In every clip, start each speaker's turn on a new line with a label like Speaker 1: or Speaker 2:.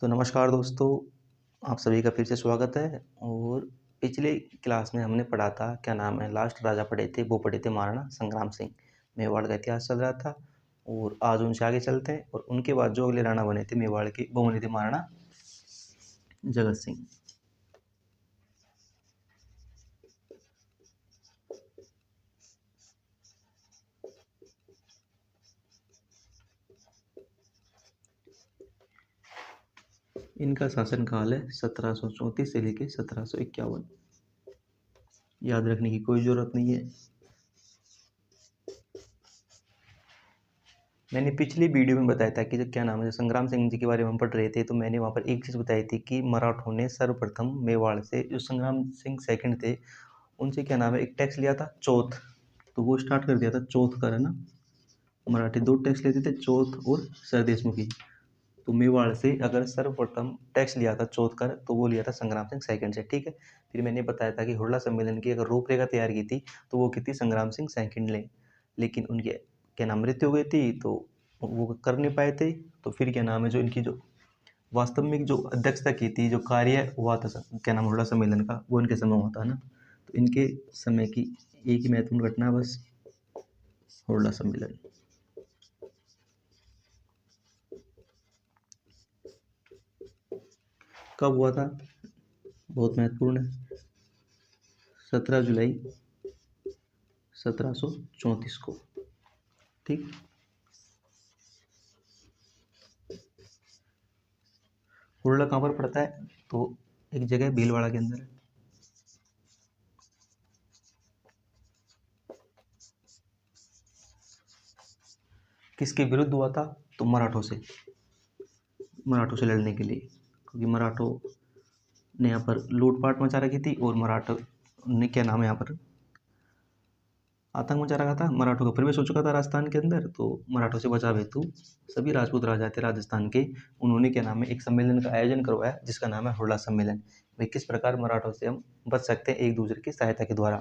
Speaker 1: तो नमस्कार दोस्तों, आप सभी का फिर से स्वागत है। और पिछले क्लास में हमने पढ़ा था, क्या नाम है, लास्ट राजा पढ़े थे, वो पढ़े थे महाराणा संग्राम सिंह। मेवाड़ का इतिहास चल रहा था और आज उनसे आगे चलते हैं। और उनके बाद जो अगले राणा बने थे मेवाड़ के, वो बने थे महाराणा जगत सिंह। इनका शासनकाल है 1734 से लेकर 1751। याद रखने की कोई ज़रूरत नहीं है। मैंने पिछली वीडियो में बताया था कि जो क्या नाम है, संग्राम सिंह जी के बारे में हम पढ़ रहे थे, तो मैंने वहाँ पर एक चीज़ बताई थी कि मराठों ने सर्वप्रथम मेवाड़ से, जो संग्राम सिंह सेकंड थे, उनसे क्या नाम है, एक टैक्स लिया था चौथ। तो वो स्टार्ट कर दिया था चौथ का, है ना। मराठी दो टैक्स लेते थे, चौथ और सरदेशमुखी। तो मेवाड़ से अगर सर्वप्रथम टैक्स लिया था चौथ का, तो वो लिया था संग्राम सिंह सेकंड से, ठीक है। फिर मैंने बताया था कि हुड़ला सम्मेलन की अगर रूपरेखा तैयार की थी, तो वो की थी संग्राम सिंह सेकंड ने। लेकिन उनके क्या नाम, मृत्यु हो गई थी, तो वो कर नहीं पाए थे। तो फिर क्या नाम है, जो इनकी जो वास्तव में जो अध्यक्षता की थी, जो कार्य हुआ था क्या नाम, हुड़ला सम्मेलन का, वो इनके समय हुआ था ना। तो इनके समय की एक ही महत्वपूर्ण घटना बस, हुड़ला सम्मेलन। कब हुआ था, बहुत महत्वपूर्ण है, 17 जुलाई 1734 को, ठीक। हुड़ला कहाँ पर पड़ता है, तो एक जगह भीलवाड़ा के अंदर है। किसके विरुद्ध हुआ था, तो मराठों से, मराठों से लड़ने के लिए, क्योंकि मराठों ने यहाँ पर लूटपाट मचा रखी थी और मराठों ने क्या नाम है, यहाँ पर आतंक मचा रखा था। मराठों का प्रवेश हो चुका था राजस्थान के अंदर। तो मराठों से बचाव हेतु सभी राजपूत राजा थे राजस्थान के, उन्होंने क्या नाम है, एक सम्मेलन का आयोजन करवाया, जिसका नाम है हुड़ला सम्मेलन। भाई किस प्रकार मराठों से हम बच सकते हैं, एक दूसरे की सहायता के द्वारा।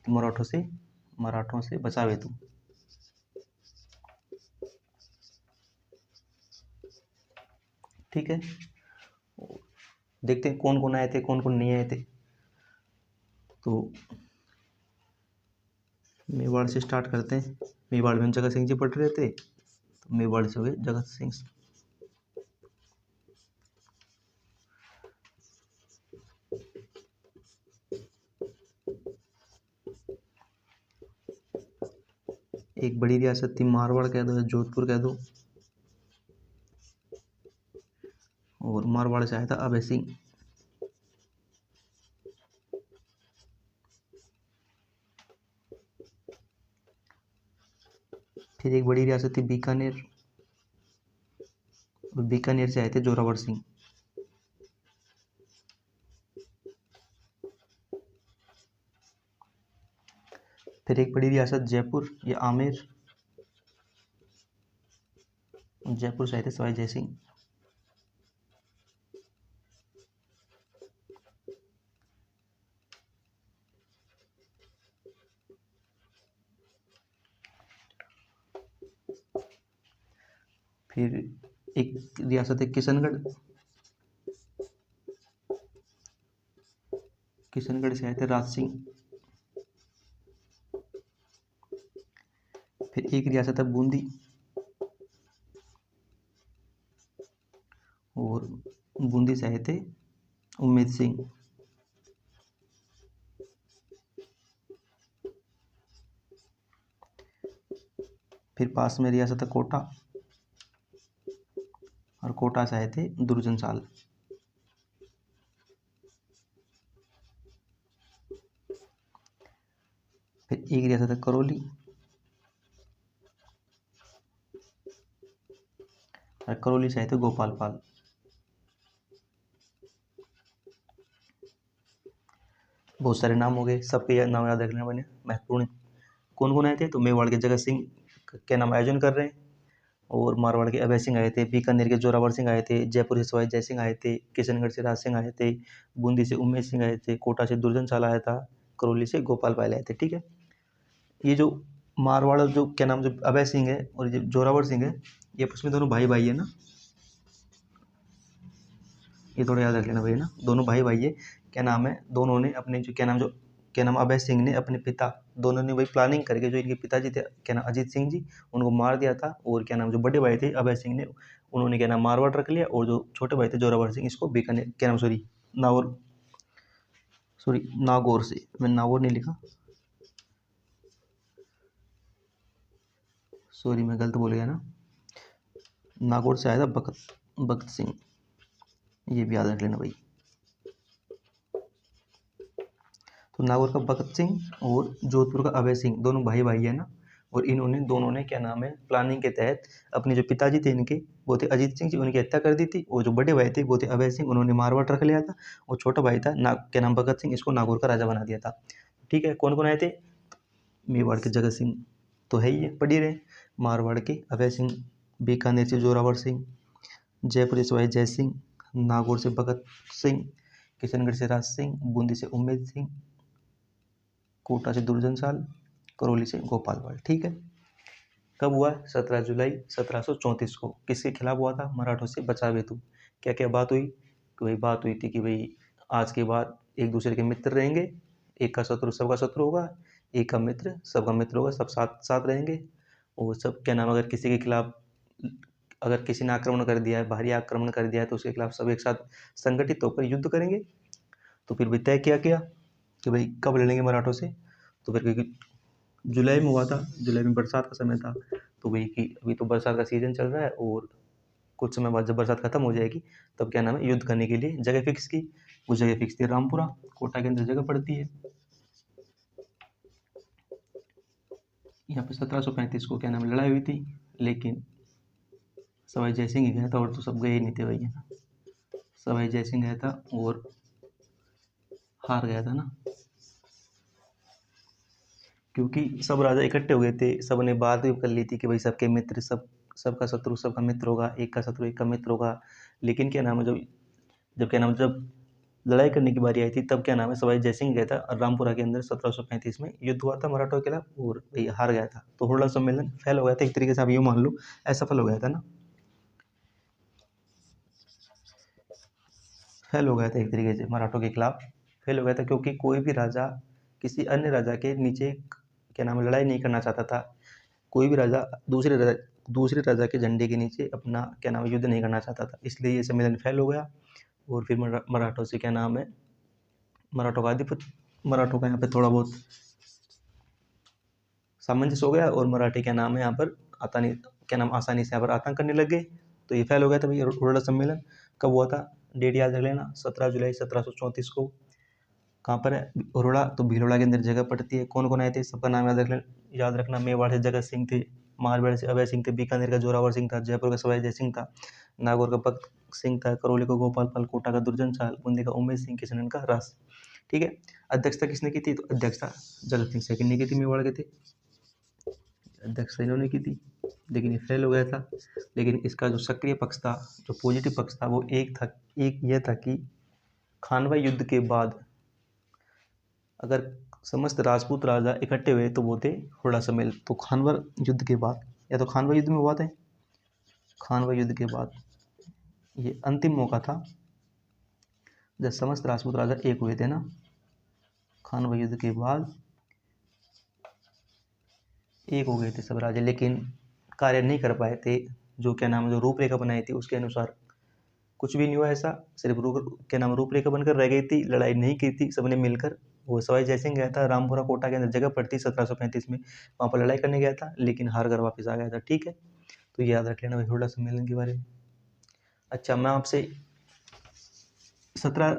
Speaker 1: तो मराठों से बचाव हेतु, ठीक है। देखते हैं कौन कौन आए थे, कौन कौन नहीं आए थे। तो मेवाड़ से स्टार्ट करते हैं। मेवाड़ में जगत सिंह जी पढ़ रहे थे, तो मेवाड़ से हुए जगत सिंह। एक बड़ी रियासत थी, मारवाड़ कह दो या जोधपुर कह दो, और मारवाड़ से आया था अभय सिंह। फिर एक बड़ी रियासत थी बीकानेर, और बीकानेर से आए थे जोरावर सिंह। फिर एक बड़ी रियासत जयपुर या आमेर, जयपुर से आए थे सवाई जय सिंह। फिर एक रियासत है किशनगढ़, किशनगढ़ से आए थे राज सिंह। फिर एक रियासत है बूंदी, और बूंदी से आए थे उम्मेद सिंह। फिर पास में रियासत है कोटा, और कोटा से आए थे दुर्जन साल। फिर एक रियासत है करौली, और करौली से आए थे गोपाल पाल। बहुत सारे नाम हो गए, सबके नाम याद रखने बने महत्वपूर्ण। कौन कौन आए थे, तो मेवाड़ के जगत सिंह के नाम आयोजन कर रहे हैं, और मारवाड़ के अभय सिंह आए थे, बीकानेर के जोरावर सिंह आए थे, जयपुर से सवाई जय सिंह आए थे, किशनगढ़ से राज सिंह आए थे, बूंदी से उमेश सिंह आए थे, कोटा से दुर्जन साल आया था, करौली से गोपाल पाल आए थे, ठीक है। ये जो मारवाड़, जो क्या नाम, जो अभय सिंह है और जो जोरावर सिंह है, ये आपस में दोनों भाई भाई है ना। ये थोड़ा याद रख लेना भाई ना, दोनों भाई भाई है। क्या नाम है, दोनों ने अपने क्या नाम अभय सिंह ने अपने पिता, दोनों ने वही प्लानिंग करके, जो इनके पिताजी थे क्या नाम अजीत सिंह जी, उनको मार दिया था। और क्या नाम जो बड़े भाई थे अभय सिंह ने, उन्होंने क्या नाम मारवाड़ रख लिया। और जो छोटे भाई थे जोरावर सिंह, इसको बीकानेर क्या नाम नागौर से, मैंने नागौर नहीं लिखा, सॉरी मैं गलत बोल गया ना, नागौर से आया था भगत सिंह, ये भी याद रख लेना भाई। तो नागौर का भगत सिंह और जोधपुर का अभय सिंह, दोनों भाई भाई है ना। और इन्होंने दोनों ने क्या नाम है प्लानिंग के तहत अपने जो पिताजी थे इनके, वो थे अजीत सिंह जी, उनकी हत्या कर दी थी। और जो बड़े भाई थे वो थे अभय सिंह, उन्होंने मारवाड़ रख लिया था। और छोटा भाई था क्या नाम भगत सिंह, इसको नागौर का राजा बना दिया था। ठीक है, कौन कौन आए थे, मेवाड़ के जगत सिंह तो है ही है, पढ़ी रहे, मारवाड़ के अभय सिंह, बीकानेर से जोरावर सिंह, जयपुर से जय सिंह, नागौर से भगत सिंह, किशनगढ़ से राज सिंह, बूंदी से उम्मेद सिंह, कोटा से दुर्जन साल, करौली से गोपाल पाल। ठीक है, कब हुआ, 17 जुलाई 1734 को। किसके खिलाफ हुआ था, मराठों से बचाव हेतु। क्या क्या बात हुई, तो भाई बात हुई थी कि भाई आज के बाद एक दूसरे के मित्र रहेंगे, एक का शत्रु सबका शत्रु होगा, एक का मित्र सबका मित्र होगा, सब साथ साथ रहेंगे। और सब क्या नाम अगर किसी के खिलाफ, अगर किसी ने आक्रमण कर दिया है, बाहरी आक्रमण कर दिया है, तो उसके खिलाफ सब एक साथ संगठित होकर युद्ध करेंगे। तो फिर भी तय किया गया कि भाई कब लड़ेंगे मराठों से। तो फिर क्योंकि जुलाई में हुआ था, जुलाई में बरसात का समय था, तो वही कि अभी तो बरसात का सीजन चल रहा है, और कुछ समय बाद जब बरसात खत्म हो जाएगी तब क्या नाम है युद्ध करने के लिए जगह फिक्स की। वो जगह फिक्स थी रामपुरा, कोटा के अंदर जगह पड़ती है। यहाँ पे 1735 को क्या नाम लड़ाई हुई थी, लेकिन सवाई जयसिंह ही गया था, और तो सब गए ही नहीं थे भैया। सवाई जयसिंह गया था और हार गया था ना, क्योंकि सब राजा इकट्ठे हो गए थे, सब ने बात भी कर ली थी कि भाई सबके मित्र सबका शत्रु सबका मित्र होगा, एक का शत्रु एक का मित्र होगा। लेकिन क्या नाम है जब जब क्या नाम है जब लड़ाई करने की बारी आई थी, तब क्या नाम है सवाई जयसिंह गया था और रामपुरा के अंदर 1735 में युद्ध हुआ था मराठों के खिलाफ, और भाई हार गया था। तो हुड़ला सम्मेलन फेल हो गया था एक तरीके से, आप यूँ मान लो असफल हो गया था ना, फेल हो गया था एक तरीके से, मराठों के खिलाफ फेल हो गया था, क्योंकि कोई भी राजा किसी अन्य राजा के नीचे क्या नाम है लड़ाई नहीं करना चाहता था। कोई भी राजा दूसरे राजा के झंडे के नीचे अपना क्या नाम है युद्ध नहीं करना चाहता था, इसलिए ये सम्मेलन फेल हो गया। और फिर मराठों से क्या नाम है मराठों का आधिपत्य, मराठों का यहाँ पे थोड़ा बहुत सामंजस्य हो गया, और मराठी क्या नाम है यहाँ पर आसानी से यहाँ पर आतंक करने लग गए। तो ये फेल हो गया था भाई हुड़ला सम्मेलन। कब हुआ था, डेट याद रख लेना, 17 जुलाई 1734 को। कहाँ पर है हुड़ला, तो भीलवाड़ा के अंदर जगह पड़ती है। कौन कौन आए थे सबका नाम याद रखना, मेवाड़ से जगत सिंह थे, मारवाड़ से अभय सिंह थे, बीकानेर का जोरावर सिंह था, जयपुर का सवाई जय सिंह था, नागौर का भगत सिंह था, करौली का गोपाल पाल, कोटा का दुर्जन साल, बूंदी का उमेश सिंह, किशनगढ़ का रास। ठीक है, अध्यक्षता किसने की थी, तो अध्यक्षता जगत सिंह सेकंड ने की थी, मेवाड़ के थे, अध्यक्षता इन्होंने की थी। लेकिन ये फेल हो गया था। लेकिन इसका जो सक्रिय पक्ष था, जो पॉजिटिव पक्ष था, वो एक यह था कि खानवा युद्ध के बाद अगर समस्त राजपूत राजा इकट्ठे हुए तो वो थे हुड़ला सम्मेलन। तो खानवा युद्ध के बाद, या तो खानवा युद्ध में हुआ था, खानवा युद्ध के बाद ये अंतिम मौका था जब समस्त राजपूत राजा एक हुए थे ना। खानवा युद्ध के बाद एक हो गए थे सब राजा, लेकिन कार्य नहीं कर पाए थे। जो क्या नाम जो रूपरेखा बनाई थी उसके अनुसार कुछ भी नहीं हुआ ऐसा, सिर्फ रूपरेखा बनकर रह गई थी, लड़ाई नहीं की थी सबने मिलकर। वो सवाई जयसिंह गया था, रामपुरा कोटा के अंदर जगह पड़ती 1735 में, वहाँ पर लड़ाई करने गया था, लेकिन हार कर वापस आ गया था। ठीक है, तो ये याद रख लेना भाई हुड़ला सम्मेलन के बारे में। अच्छा, मैं आपसे 17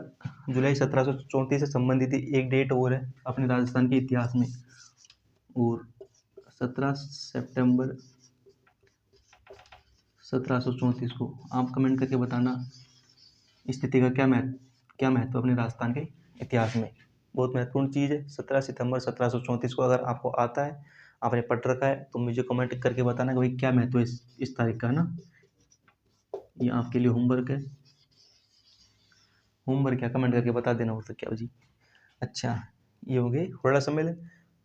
Speaker 1: जुलाई 1734 से संबंधित एक डेट और है अपने राजस्थान के इतिहास में, और 17 सितंबर 1734 को आप कमेंट करके बताना इस तिथि का क्या महत्व अपने राजस्थान के इतिहास में। बहुत महत्वपूर्ण चीज़ है। 17 सितंबर 1734 को अगर आपको आता है, आपने पढ़ रखा है, तो मुझे कमेंट करके बताना कि भाई क्या महत्व है इस तारीख का, है ना। ये आपके लिए होमवर्क है, होमवर्क क्या कमेंट करके बता देना, और तो क्या जी। अच्छा, ये हो गए हुड़ला सम्मेलन।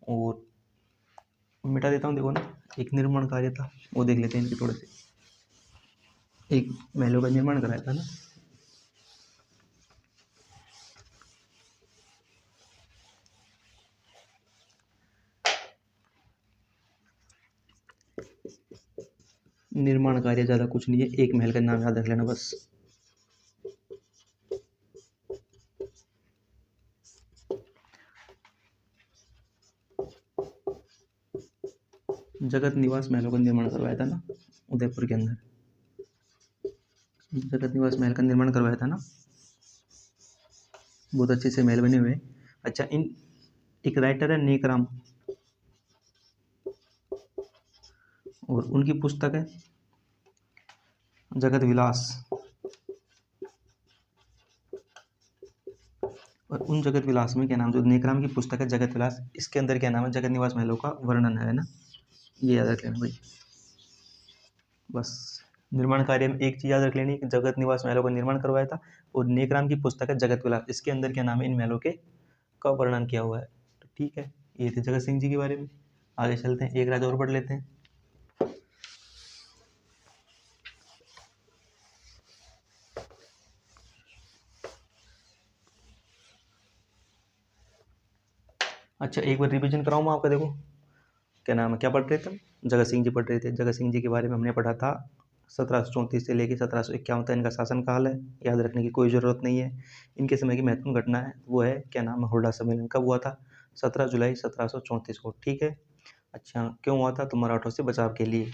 Speaker 1: और मिटा देता हूँ, देखो ना, एक निर्माण कार्य था वो देख लेते हैं इनके थोड़े से। एक महलों का निर्माण कराया था ना, निर्माण कार्य ज़्यादा कुछ नहीं है, एक महल का नाम याद रख लेना बस। जगत निवास महलों का निर्माण करवाया था ना उदयपुर के अंदर, जगत निवास महल का निर्माण करवाया था ना, बहुत अच्छे से महल बने हुए। अच्छा, इन एक राइटर है नेकराम, और उनकी पुस्तक है जगत विलास, और उन जगत विलास में क्या नाम, जो नेकराम की पुस्तक है जगत विलास, इसके अंदर क्या नाम है, जगत निवास महलों का वर्णन है ना, ये याद रख लेना भाई बस। निर्माण कार्य में एक चीज़ याद रख लेनी कि जगत निवास महलों का निर्माण करवाया था, और नेकराम की पुस्तक है जगत विलास, इसके अंदर क्या नाम है, इन महलों के का वर्णन किया हुआ है। तो ठीक है, ये थे जगत सिंह जी के बारे में। आगे चलते हैं, एक राजा और पढ़ लेते हैं। अच्छा, एक बार रिवीजन कराऊँ मैं आपका, देखो क्या नाम है, क्या पढ़ रहे थे, जगत सिंह जी पढ़ रहे थे। जगत सिंह जी के बारे में हमने पढ़ा था 1734 से लेकर 1751 तक इनका शासनकाल है, याद रखने की कोई ज़रूरत नहीं है। इनके समय की महत्वपूर्ण घटना है वो है क्या नाम है, हुड्डा सम्मेलन। कब हुआ था, 17 जुलाई 1734 को, ठीक है। अच्छा, क्यों हुआ था, तो मराठों से बचाव के लिए।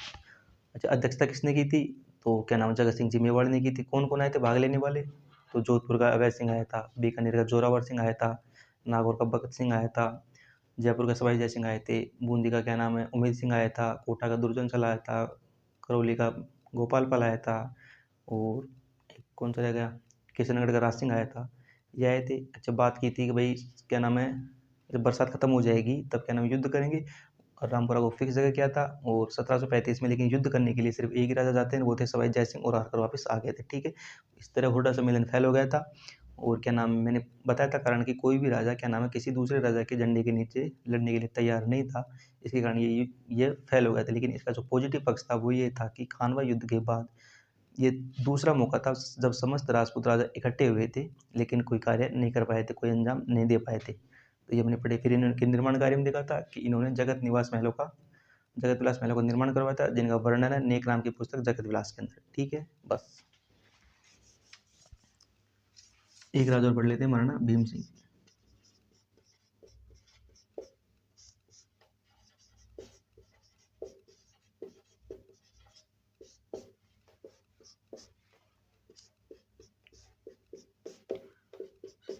Speaker 1: अच्छा, अध्यक्षता किसने की थी, तो क्या नाम है, जगत सिंह जी मेवाड़ ने की थी। कौन कौन आए थे भाग लेने वाले, तो जोधपुर का अवैध सिंह आया था, बीकानेर का जोरावर सिंह आया था, नागौर का भगत सिंह आया था, जयपुर का सवाई जय सिंह आए थे, बूंदी का क्या नाम है, उमेद सिंह आया था, कोटा का दुर्जन चला आया था, करौली का गोपाल पाल आया था, और एक कौन सा रह गया, किशनगढ़ का राज सिंह आया था, ये आए थे। अच्छा, बात की थी कि भाई क्या नाम है, जब बरसात खत्म हो जाएगी तब क्या नाम है, युद्ध करेंगे, और रामपुरा को फिक्स जगह किया था। और 1735 में लेकिन युद्ध करने के लिए सिर्फ एक ही राजा जाते हैं, वो थे सवाई जय सिंह, और हारकर वापस आ गए थे, ठीक है। इस तरह हुड्डा सम्मेलन फैल हो गया था। और क्या नाम, मैंने बताया था कारण कि कोई भी राजा क्या नाम है, किसी दूसरे राजा के झंडे के नीचे लड़ने के लिए तैयार नहीं था, इसके कारण ये फैल हो गया था। लेकिन इसका जो पॉजिटिव पक्ष था वो ये था कि खानवा युद्ध के बाद ये दूसरा मौका था जब समस्त राजपूत राजा इकट्ठे हुए थे, लेकिन कोई कार्य नहीं कर पाए थे, कोई अंजाम नहीं दे पाए थे। तो ये हमने पढ़े। फिर इनके निर्माण कार्य में देखा था कि इन्होंने जगत विलास महलों का निर्माण करवाया था, जिनका वर्णन है नेक नाम की पुस्तक जगत विलास के अंदर, ठीक है। बस एक राजा और पढ़ लेते हैं, महाराणा भीम सिंह।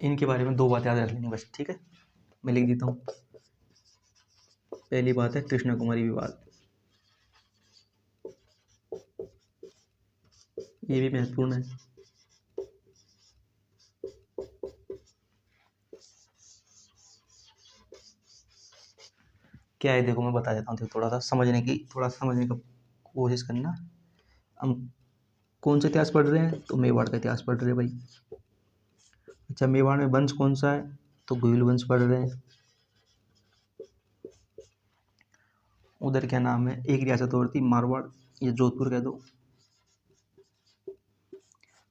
Speaker 1: इनके बारे में दो बात याद रख लेनी बस, ठीक है, मैं लिख देता हूँ। पहली बात है कृष्णा कुमारी विवाद, ये भी महत्वपूर्ण है। क्या है, देखो मैं बता देता हूँ, थोड़ा समझने का कोशिश करना। हम कौन सा इतिहास पढ़ रहे हैं, तो मेवाड़ का इतिहास पढ़ रहे हैं भाई। अच्छा, मेवाड़ में वंश कौन सा है, तो गुहिल वंश पढ़ रहे हैं। उधर क्या नाम है, एक रियासत और थी मारवाड़, ये जोधपुर कह दो।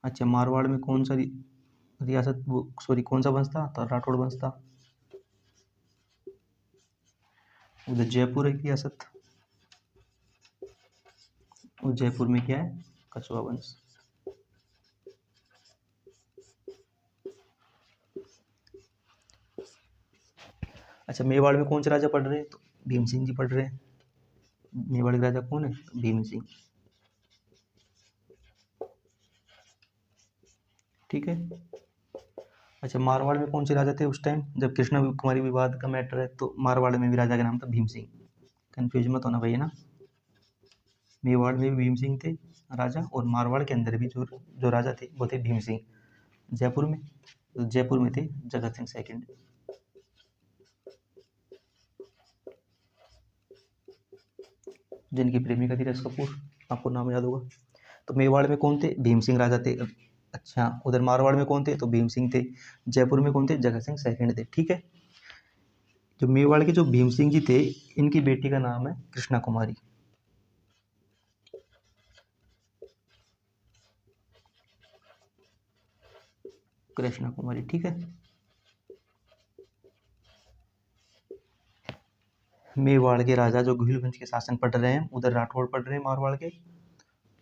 Speaker 1: अच्छा, मारवाड़ में कौन सा रियासत, वो सॉरी कौन सा वंश था, तो राठौड़ वंश था। उधर जयपुर है रियासत, और जयपुर में क्या है, कछुआ वंश। अच्छा, मेवाड़ में कौन से राजा पढ़ रहे हैं, तो भीम सिंह जी पढ़ रहे हैं। मेवाड़ के राजा कौन है, तो भीम सिंह, ठीक है। अच्छा, मारवाड़ में कौन से राजा थे उस टाइम जब कृष्णा कुमारी विवाद का मैटर है, तो मारवाड़ में भी राजा का नाम था भीम सिंह, कन्फ्यूज मत होना भैया ना। मेवाड़ में भी भीम सिंह थे राजा, और मारवाड़ के अंदर भी जो राजा थे वो थे भीम सिंह। जयपुर में थे जगत सिंह सेकंड, जिनकी प्रेमिका थी रस कपूर, आपको नाम याद होगा। तो मेवाड़ में कौन थे, भीम सिंह राजा थे। अच्छा, उधर मारवाड़ में कौन थे, तो भीम सिंह थे। जयपुर में कौन थे, जगत सिंह सेकंड थे, ठीक है। जो मेवाड़ के जो भीम सिंह जी थे, इनकी बेटी का नाम है कृष्णा कुमारी। कृष्णा कुमारी, ठीक है। मेवाड़ के राजा जो गुहिल वंश के शासन पढ़ रहे हैं, उधर राठौड़ पढ़ रहे हैं मारवाड़ के,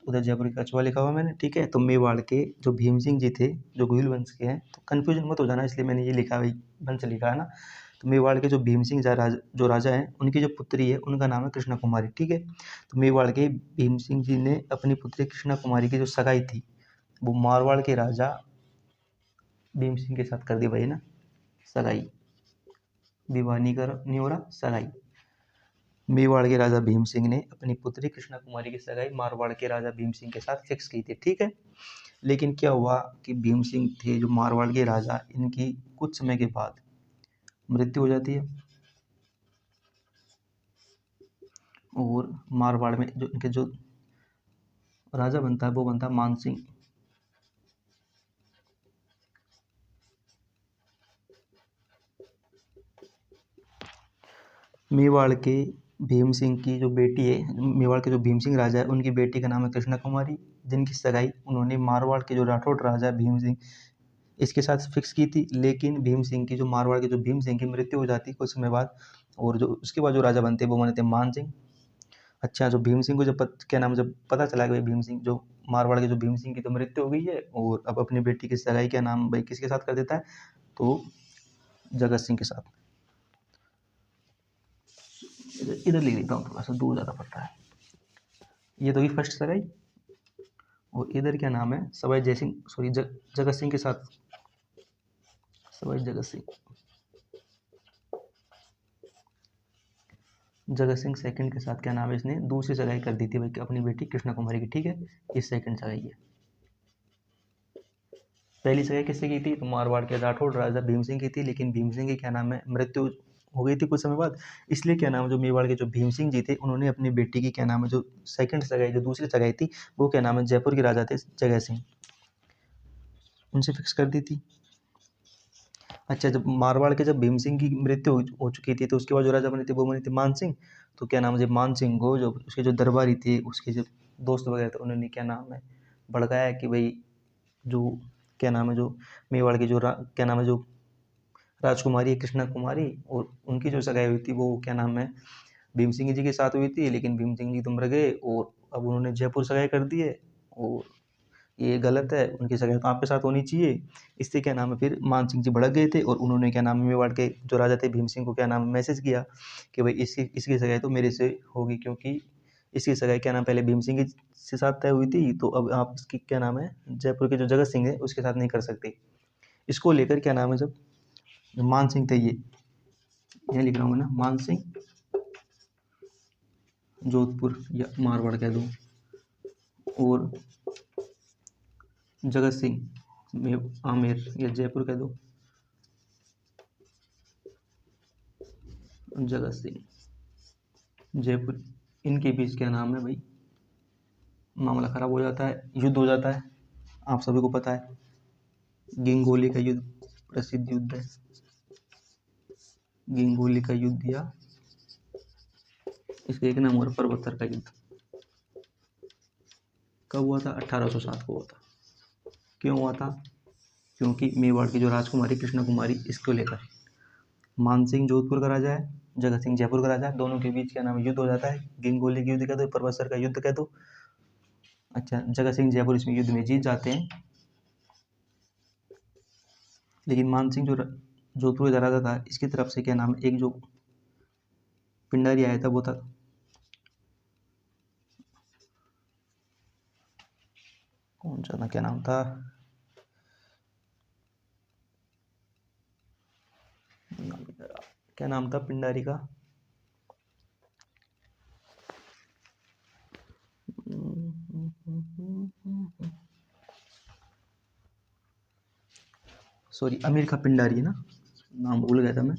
Speaker 1: उधर जयपुर के कछुआ लिखा हुआ मैंने, ठीक है। तो मेवाड़ के जो भीम सिंह जी थे जो गोहिल वंश के हैं, तो कन्फ्यूजन मत हो जाना, इसलिए मैंने ये लिखा है, वंश लिखा है ना। तो मेवाड़ के जो भीम सिंह जो राजा हैं, उनकी जो पुत्री है उनका नाम है कृष्णा कुमारी, ठीक है। तो मेवाड़ के भीम सिंह जी ने अपनी पुत्री कृष्णा कुमारी की जो सगाई थी वो मारवाड़ के राजा भीम सिंह के साथ कर दी भाई ना, सगाई, विवाह नहीं कर नहीं हो रहा, सगाई। मेवाड़ के राजा भीम सिंह ने अपनी पुत्री कृष्णा कुमारी की सगाई मारवाड़ के राजा भीम सिंह के साथ फिक्स की थी, ठीक है। लेकिन क्या हुआ कि भीम सिंह थे जो मारवाड़ के राजा, इनकी कुछ समय के बाद मृत्यु हो जाती है, और मारवाड़ में जो इनके जो राजा बनता है वो बनता है मानसिंह। मेवाड़ के भीम सिंह की जो बेटी है, मेवाड़ के जो भीम सिंह राजा है उनकी बेटी का नाम है कृष्णा कुमारी, जिनकी सगाई उन्होंने मारवाड़ के जो राठौड़ राजा भीम सिंह इसके साथ फिक्स की थी। लेकिन भीम सिंह की जो मारवाड़ के जो भीम सिंह की मृत्यु हो जाती कुछ समय बाद, और जो उसके बाद जो राजा बनते वो बनते मान सिंह। अच्छा, जो भीम सिंह को जब क्या नाम जब पता चला कि भाई भीम सिंह जो मारवाड़ के जो भीम सिंह की तो मृत्यु हो गई है और अब अपनी बेटी की सगाई क्या नाम भाई किसके साथ कर देता है, तो जगत सिंह के साथ। इधर लिख देता हूँ, थोड़ा सा दूर ज़्यादा पड़ता है। ये तो हुई फर्स्ट सगाई, और इधर क्या नाम है सवाई जय सिंह, सॉरी जगत सिंह के साथ, सवाई जगत सिंह, जगत सिंह सेकंड के साथ क्या नाम है, इसने दूसरी सगाई कर दी थी भाई अपनी बेटी कृष्णा कुमारी की, ठीक है। ये सेकंड सगाई है। पहली सगाई किससे की थी, तो मारवाड़ के राठौड़ राजा भीम सिंह की थी, लेकिन भीम सिंह की क्या नाम है मृत्यु हो गई थी कुछ समय बाद, इसलिए क्या नाम है जो मेवाड़ के जो भीम सिंह जी थे उन्होंने अपनी बेटी की क्या नाम है जो सेकंड सगाई जो दूसरी सगाई थी वो क्या नाम है जयपुर के राजा थे जगह सिंह, उनसे फिक्स कर दी थी। अच्छा, जब मारवाड़ के जब भीम सिंह की मृत्यु हो चुकी थी तो उसके बाद जो राजा बने थे वो बने थे मान सिंह। तो क्या नाम है जब मान सिंह को जो उसके जो दरबारी थे उसके जो दोस्त वगैरह थे उन्होंने क्या नाम है भड़काया कि भाई जो क्या नाम है जो मेवाड़ की जो क्या नाम है जो राजकुमारी है कृष्णा कुमारी, और उनकी जो सगाई हुई थी वो क्या नाम है भीम सिंह जी के साथ हुई थी, लेकिन भीम सिंह जी तो मर गए और अब उन्होंने जयपुर सगाई कर दी है, और ये गलत है, उनकी सगाई तो आपके साथ होनी चाहिए। इससे क्या नाम है फिर मान सिंह जी भड़क गए थे और उन्होंने क्या नाम है मेवाड़ के जो राजा थे भीम सिंह को क्या नाम मैसेज किया कि भाई इसकी सगाई तो मेरे से होगी, क्योंकि इसकी सगाई क्या नाम पहले भीम सिंह के साथ तय हुई थी, तो अब आप इसकी क्या नाम है जयपुर के जो जगत सिंह है उसके साथ नहीं कर सकते। इसको लेकर क्या नाम है जब मान सिंह थे, ये यहाँ लिख रहा हूँ ना, मान सिंह जोधपुर या मारवाड़ कह दो, और जगत सिंह में आमेर या जयपुर कह दो, जगत सिंह जयपुर, इनके बीच क्या नाम है भाई मामला खराब हो जाता है, युद्ध हो जाता है। आप सभी को पता है गिंगोली का युद्ध प्रसिद्ध युद्ध है, गिंगोली का युद्ध या इसका एक नाम और परबत्तर का युद्ध। कब हुआ था, 1807 को हुआ था। क्यों हुआ था, क्योंकि मेवाड़ की जो राजकुमारी कृष्णा कुमारी इसको लेकर मान सिंह जोधपुर का राजा है, जगत सिंह जयपुर का राजा है, दोनों के बीच क्या नाम युद्ध हो जाता है, गिंगोली का युद्ध कह दो, परबत्तर का युद्ध कह दो। अच्छा, जगत सिंह जयपुर इसमें युद्ध में जीत जाते हैं, लेकिन मान सिंह जो जोधपुर का राजा था इसकी तरफ से क्या नाम एक जो पिंडारी आया था वो था कौन सा था, क्या नाम था, क्या नाम था पिंडारी का, सॉरी अमीर का पिंडारी है ना, नाम भूल गया था मैं,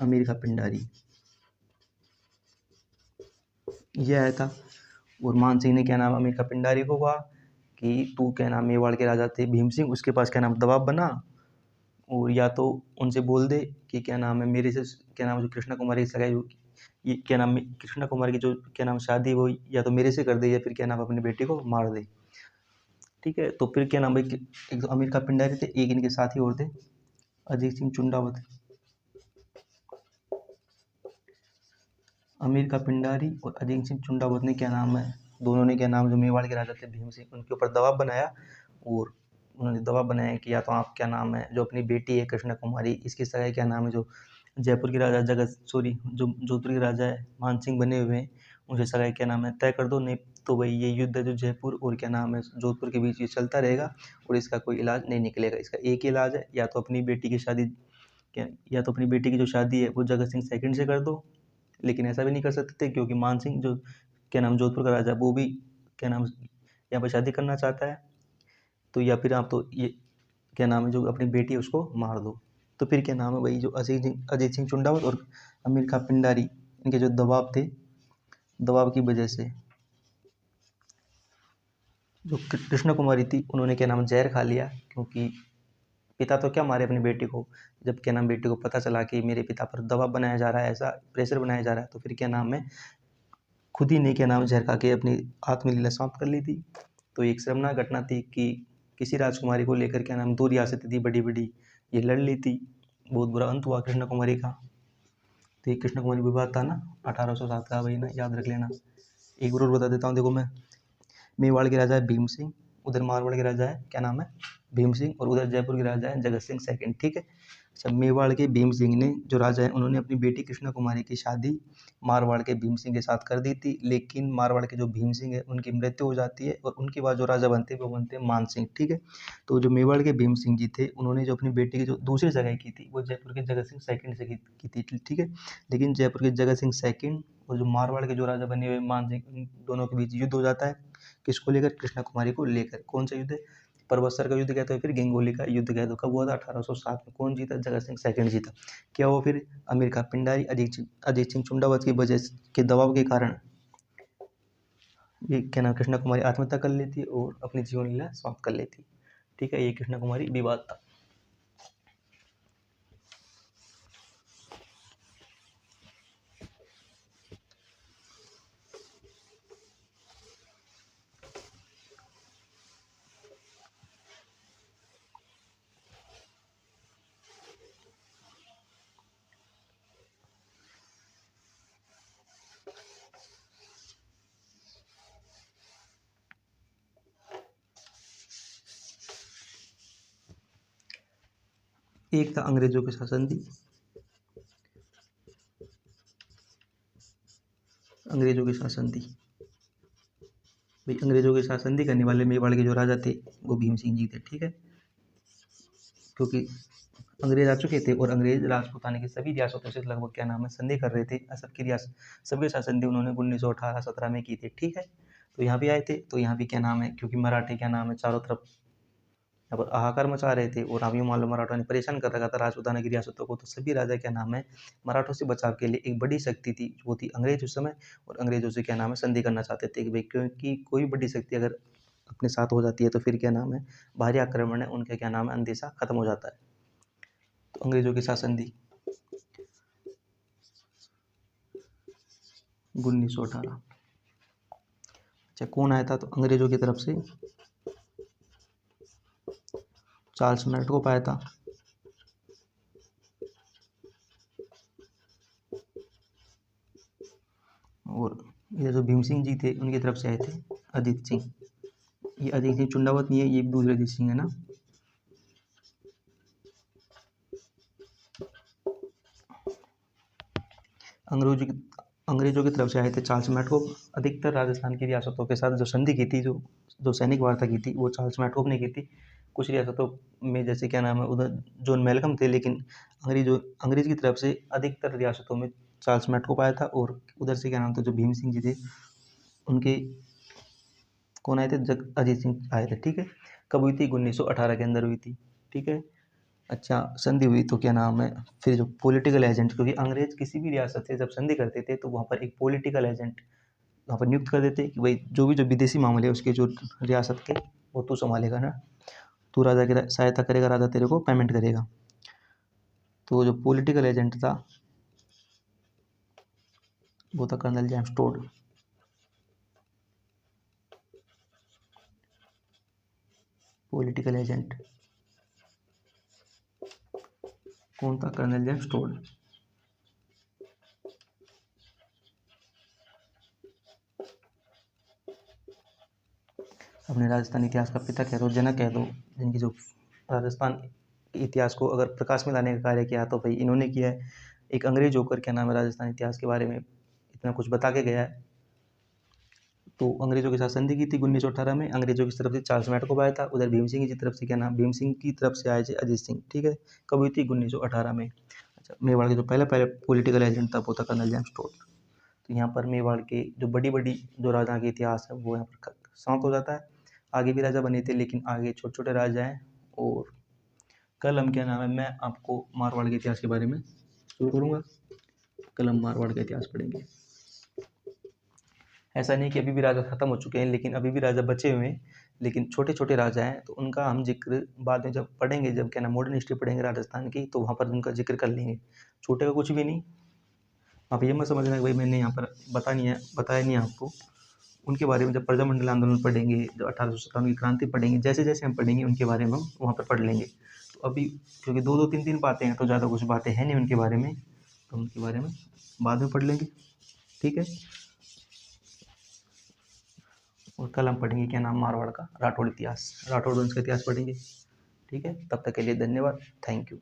Speaker 1: अमीर का पिंडारी ये आया था। और मान सिंह ने क्या नाम अमीर का पिंडारी को कहा कि तू क्या नाम मेवाड़ के राजा थे भीम सिंह उसके पास क्या नाम दबाव बना, और या तो उनसे बोल दे कि क्या नाम है मेरे से क्या नाम जो कृष्णा कुमारी की सगाई ये क्या नाम कृष्णा कुमारी की जो क्या नाम शादी वो या तो मेरे से कर दे या फिर क्या नाम अपनी बेटी को मार दे, ठीक है। तो फिर क्या नाम भाई एक तो अमीर का पिंडारी थे, एक इनके साथी और थे अजीत सिंह चुंडावत, अमीर का पिंडारी और अजीत सिंह चुंडावत ने क्या नाम है दोनों ने क्या नाम जो मेवाड़ के राजा थे भीम सिंह, उनके ऊपर दबाव बनाया और उन्होंने दबाव बनाया कि या तो आप क्या नाम है जो अपनी बेटी है कृष्णा कुमारी, इसकी सगाई क्या नाम है जो जयपुर के राजा जो जोधपुर के राजा है मान सिंह बने हुए हैं उनसे सगाई क्या नाम है तय कर दो, नहीं तो भाई ये युद्ध है जो जयपुर और क्या नाम है जोधपुर के बीच ये चलता रहेगा और इसका कोई इलाज नहीं निकलेगा। इसका एक ही इलाज है, या तो अपनी बेटी की शादी या तो अपनी बेटी की जो शादी है वो जगत सिंह सेकंड से कर दो, लेकिन ऐसा भी नहीं कर सकते थे क्योंकि मान सिंह जो क्या नाम जोधपुर का राजा वो भी क्या नाम यहाँ पर शादी करना चाहता है, तो या फिर आप तो ये क्या नाम है जो अपनी बेटी है उसको मार दो। तो फिर क्या नाम है वही जो अजीत सिंह चुंडावत और अमीर खां पिंडारी इनके जो दबाव थे, दबाव की वजह से जो कृष्णा कुमारी थी उन्होंने क्या नाम जहर खा लिया, क्योंकि पिता तो क्या मारे अपनी बेटी को, जब क्या नाम बेटी को पता चला कि मेरे पिता पर दबाव बनाया जा रहा है, ऐसा प्रेशर बनाया जा रहा है, तो फिर क्या नाम है खुद ही ने क्या नाम जहर खा के अपनी आत्मलीला समाप्त कर ली थी। तो एक शर्मनाक घटना थी कि किसी राजकुमारी को लेकर क्या नाम दो रियासतें थी बड़ी बड़ी, ये लड़ ली थी, बहुत बुरा अंत हुआ कृष्णा कुमारी का। तो ये कृष्णा कुमारी विवाद था ना 1807 का, वही ना याद रख लेना। एक बार और बता देता हूँ, देखो मैं मेवाड़ के राजा है भीम सिंह, उधर मारवाड़ के राजा है क्या नाम है भीम सिंह, और उधर जयपुर के राजा है जगत सिंह सेकंड, ठीक है। अच्छा, मेवाड़ के भीम सिंह ने जो राजा है उन्होंने अपनी बेटी कृष्णा कुमारी की शादी मारवाड़ के भीम सिंह के साथ कर दी थी, लेकिन मारवाड़ के जो भीम सिंह है उनकी मृत्यु हो जाती है और उनके बाद जो राजा बनते हैं वो बनते हैं मान सिंह, ठीक है। तो जो मेवाड़ के भीम सिंह जी थे उन्होंने जो अपनी बेटी की जो दूसरी सगाई की थी वो जयपुर के जगत सिंह सेकंड से की थी, ठीक है। लेकिन जयपुर के जगत सिंह सेकंड और जो मारवाड़ के जो राजा बने हुए मान सिंह, इन दोनों के बीच युद्ध हो जाता है। किसको लेकर? कृष्णा कुमारी को लेकर। कौन सा युद्ध है? परबत्सर का युद्ध कहते हैं, फिर गंगोली का युद्ध कहते हैं। कब हुआ था? 1807 में। कौन जीता? जगत सिंह सेकंड जीता। क्या हुआ फिर? अमीर खां पिंडारी अजीत सिंह चुंडावत की वजह के दबाव के कारण ये क्या नाम कृष्णा कुमारी आत्महत्या कर लेती है और अपनी जीवन लीला समाप्त कर लेती, ठीक है। ये कृष्णा कुमारी विवाद था। एक था अंग्रेजों के शासन थी, अंग्रेजों के शासन थी भाई, अंग्रेजों के शासन थी करने वाले मेवाड़ के जो राजा थे वो भीम सिंह जी थे, ठीक है। क्योंकि अंग्रेज आ चुके थे और अंग्रेज राजपूताना की सभी रियासतों से लगभग क्या नाम है संधि कर रहे थे। सबकी रियासत सबके साथ संधि उन्होंने 1918-17 में की थी, ठीक है। तो यहाँ भी आए थे, तो यहाँ भी क्या नाम है क्योंकि मराठे क्या नाम है चारों तरफ यहाँ पर हाहाकार मचा रहे थे और अभी मान लो मराठों ने परेशान कर रखा था राजपूताना की रियासतों को, तो सभी राजा क्या नाम है मराठों से बचाव के लिए एक बड़ी शक्ति थी वो थी अंग्रेज उस समय, और अंग्रेजों से क्या नाम है संधि करना चाहते थे कि भाई क्योंकि कोई बड़ी शक्ति अगर अपने साथ हो जाती है तो फिर क्या नाम है बाहरी आक्रमण है उनका क्या नाम है अंदेशा खत्म हो जाता है। तो अंग्रेजों की शासन थी 1918। अच्छा, कौन आया था? तो अंग्रेजों की तरफ से चार्ल्स मैक्डो आया था, और ये जो भीम सिंह जी थे उनकी तरफ से आए थे अजीत सिंह। ये अजीत सिंह चुंडावत नहीं है, ये दूसरे अजीत सिंह है ना। अंग्रेजों की अंग्रेजों की तरफ से आए थे चार्ल्स मैक्डो। अधिकतर राजस्थान की रियासतों के साथ जो संधि की थी, जो जो सैनिक वार्ता की थी वो चार्ल्स मैक्डो ने की थी। कुछ रियासतों में जैसे क्या नाम है उधर जॉन मेलकम थे, लेकिन अंग्रेज की तरफ से अधिकतर रियासतों में चार्ल्स मैक्डो आया था, और उधर से क्या नाम था जो भीम सिंह जी थे उनके कौन आए थे? अजीत सिंह आए थे, ठीक है। कब हुई थी? 1918 के अंदर हुई थी, ठीक है। अच्छा, संधि हुई तो क्या नाम है फिर जो पॉलिटिकल एजेंट, क्योंकि अंग्रेज किसी भी रियासत से जब संधि करते थे तो वहाँ पर एक पॉलिटिकल एजेंट वहाँ पर नियुक्त कर देते कि भाई जो विदेशी मामले है उसके जो रियासत के वो तू संभालेगा ना, तू राजा की सहायता करेगा, राजा तेरे को पेमेंट करेगा। तो जो पॉलिटिकल एजेंट था वो था colonel James Tod. Political agent कौन था? Colonel James Tod. उन्हें राजस्थान इतिहास का पिता कह दो, जनक कह दो, जिनकी जो राजस्थान के इतिहास को अगर प्रकाश में लाने का कार्य किया तो भाई इन्होंने किया है। एक अंग्रेज होकर क्या नाम है राजस्थान इतिहास के बारे में इतना कुछ बता के गया है। तो अंग्रेजों के साथ संधि की थी 1918 में। अंग्रेजों की तरफ से चार्ल्स मैकॉले आया था, उधर भीम सिंह की तरफ से क्या नाम, भीम सिंह की तरफ से आए थे अजीत सिंह। ठीक है, कब हुई थी 1918 में। अच्छा, मेवाड़ के जो पहले पॉलिटिकल एजेंट था वो था कर्नल जेम्स टोड। तो यहाँ पर मेवाड़ के जो बड़ी बड़ी जो राजा के इतिहास है वो यहाँ पर समाप्त हो जाता है। आगे भी राजा बने थे लेकिन आगे छोटे छोटे राजा हैं। और कल हम क्या नाम है मैं आपको मारवाड़ के इतिहास के बारे में शुरू करूँगा। कल हम मारवाड़ का इतिहास पढ़ेंगे। ऐसा नहीं कि अभी भी राजा खत्म हो चुके हैं, लेकिन अभी भी राजा बचे हुए हैं, लेकिन छोटे छोटे राजा हैं। तो उनका हम जिक्र बाद में जब पढ़ेंगे, जब क्या नाम मॉडर्न हिस्ट्री पढ़ेंगे राजस्थान की, तो वहाँ पर उनका जिक्र कर लेंगे। छोटे का कुछ भी नहीं। आप ये मत समझना कि भाई मैंने यहाँ पर बताया नहीं आपको। उनके बारे में जब प्रजामंडल आंदोलन पढ़ेंगे, जब 1857 की क्रांति पढ़ेंगे, जैसे जैसे हम पढ़ेंगे उनके बारे में हम वहाँ पर पढ़ लेंगे। तो अभी क्योंकि दो दो तीन तीन बातें हैं तो ज़्यादा कुछ बातें हैं नहीं उनके बारे में, तो उनके बारे में बाद में पढ़ लेंगे। ठीक है, और कल हम पढ़ेंगे क्या नाम मारवाड़ का राठौड़ इतिहास, राठौड़ वंश का इतिहास पढ़ेंगे। ठीक है, तब तक के लिए धन्यवाद, थैंक यू।